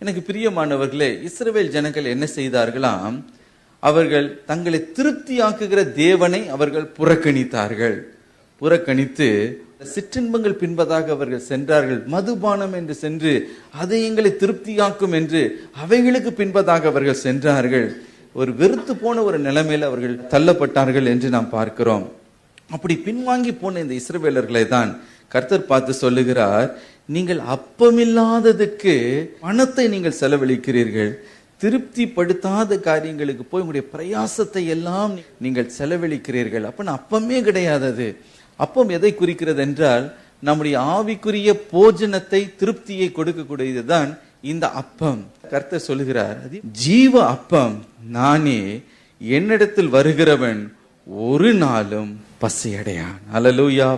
எனக்கு பிரியமானவர்களே, இஸ்ரவேல் ஜனங்கள் என்ன செய்தார்களாம்? அவர்கள் தங்களை திருப்தியாக்குகிற தேவனை அவர்கள் புறக்கணித்து சிற்றின்பங்கள் பின்பதாக அவர்கள் சென்றார்கள். மதுபானம் என்று சென்று அதை எங்களை திருப்தியாக்கும் என்று அவைகளுக்கு பின்பதாக அவர்கள் சென்றார்கள். ஒரு வெறுத்து போன ஒரு நிலைமையில் அவர்கள் தள்ளப்பட்டார்கள் என்று நாம் பார்க்கிறோம். அப்படி பின்வாங்கி போன இந்த இஸ்ரவேலர்களை தான் கர்த்தர் பார்த்து சொல்லுகிறார், நீங்கள் அப்பமில்லாததுக்கு பணத்தை நீங்கள் செலவழிக்கிறீர்கள், திருப்திப்படுத்தாத காரியங்களுக்கு போய் உங்களுடைய பிரயாசத்தை எல்லாம் நீங்கள் செலவழிக்கிறீர்கள். அப்ப அப்பமே கிடையாது. அப்பம் எதை குறிக்கிறது என்றால், நம்முடைய ஆவிக்குரிய போஜனத்தை, திருப்தியை கொடுக்கக்கூடியதுதான் இந்த அப்பம். கர்த்தர் சொல்லுகிறார், ஜீவ அப்பம் நானே, என்னிடத்தில் வருகிறவன் ஒரு நாளும் பசியடையான். அல்லேலூயா.